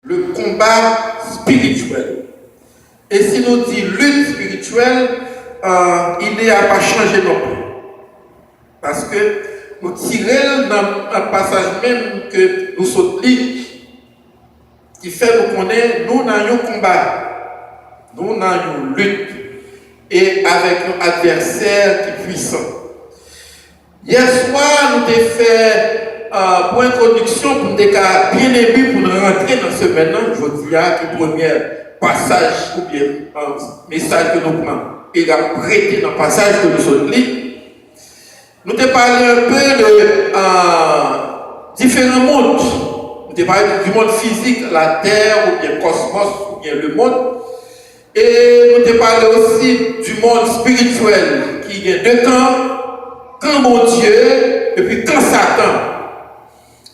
le combat spirituel. Et si nous disons lutte spirituelle, il n'est à pas changer non plus. Parce que nous tirons dans un passage même que nous sommes qui fait nous connaître, nous avons un combat, nous avons une lutte, et avec un adversaire qui est puissant. Hier soir, nous avons fait pour introduction, pour nous bien aimé, pour nous rentrer dans ce maintenant, je dis que le premier passage ou bien un message que nous avons et prêté dans le passage que nous sommes lus. Nous avons parlé un peu de différents mondes. Nous avons parlé du monde physique, la Terre, ou bien le cosmos, ou bien le monde. Et nous avons parlé aussi du monde spirituel, qui est deux camps, camp mon Dieu, et puis camp Satan.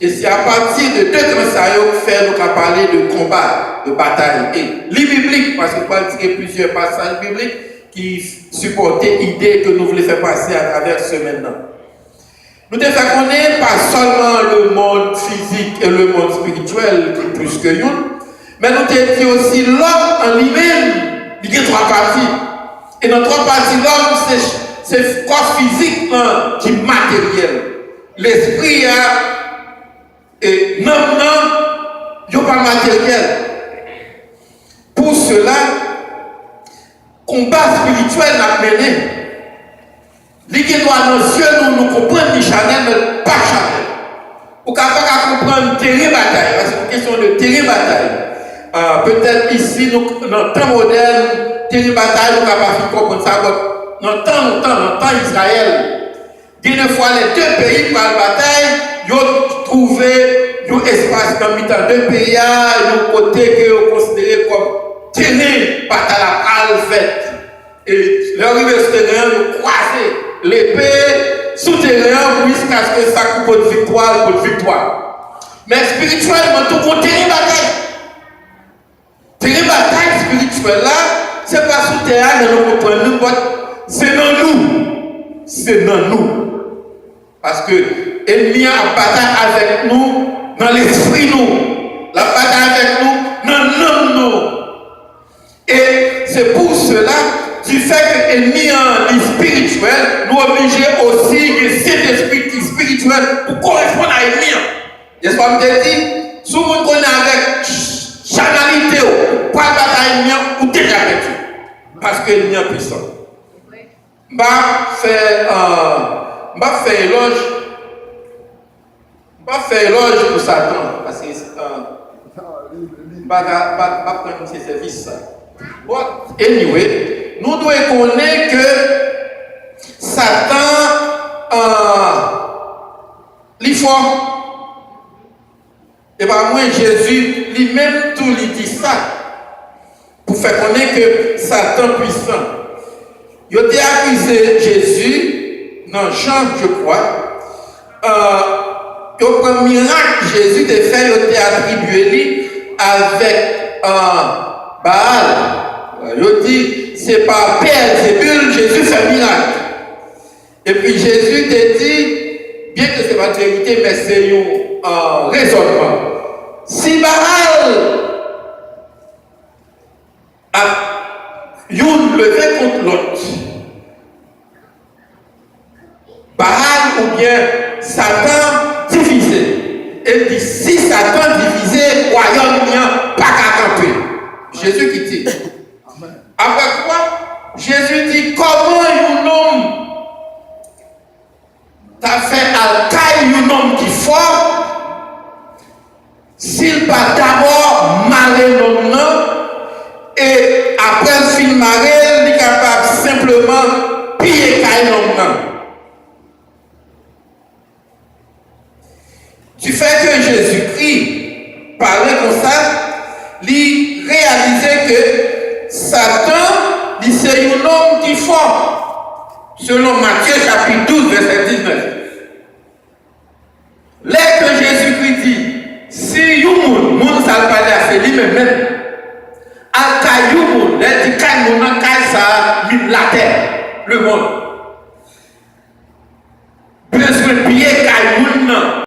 Et c'est à partir de deux camps ça que nous avons parlé de combat, de bataille. Et les bibliques, parce que nous allons tirer plusieurs passages bibliques, qui supportait l'idée que nous voulions faire passer à travers ce maintenant. Nous devons faire connaître pas seulement le monde physique et le monde spirituel, qui est plus que nous, mais nous devons dire aussi l'homme en lui-même, il y a trois parties. Et dans trois parties, l'homme, c'est le corps physique qui est matériel. L'esprit et non, il n'y a pas matériel. Pour cela, combat spirituel n'a mené. Les qui doivent dans les yeux, nous comprenons les Chanel, mais pas Chanel. Ou qu'à comprendre une terrible bataille, parce que c'est une question de terrible bataille. Peut-être ici, dans le temps moderne, terrible bataille, nous n'avons pas comprendre ça. Dans le temps Israël, des fois, les deux pays pour la bataille, ils ont trouvé un espace dans le deux pays, un côté que vous considérez comme tenir par la faite. Et leur terrain, nous croiser l'épée souterrain jusqu'à ce que ça coupe de victoire pour victoire. Mais spirituellement, tout le monde terrible bataille. Terrible bataille spirituelle là, c'est pas souterrain, nous comprenons, c'est dans nous. C'est dans nous. Parce que l'ennemi a bataille avec nous dans l'esprit nous. La bataille avec nous dans l'homme nous. Et c'est pour cela, du fait que l'ennemi est spirituel, nous obligons aussi de cet esprit spirituel pour correspondre à l'ennemi. N'est-ce pas, je te dis, si vous connaissez avec chanalité, pas de bataille ou déjà perdu. Parce que l'ennemi est puissant. Je vais faire éloge pour Satan. Parce que je ne vais pas prendre ses services. But anyway, nous devons connaître que Satan est fort. Et par moi, Jésus lui-même tout lui dit ça. Pour faire connaître que Satan est puissant. Il a accusé Jésus, dans Jean, je crois. Le premier miracle Jésus a fait, il a attribué avec Baal. Il dit, c'est par Beelzébul, Jésus fait un miracle. Et puis Jésus te dit, bien que ce n'est pas de vérité, mais c'est un raisonnement. Si Baal a une levé contre l'autre, Baal ou bien Satan divisé. Et dit, si Satan divisé, royaume n'a pas qu'à camper. Jésus qui dit. Après quoi, Jésus dit, comment un homme t'a fait alcaille un homme qui est fort, s'il va d'abord marrer l'homme et après le film marrer, il est capable simplement piller l'homme. Du fait que Jésus-Christ parlait comme ça, il réalisait que Satan, c'est un homme qui est fort. Selon Matthieu chapitre 12, verset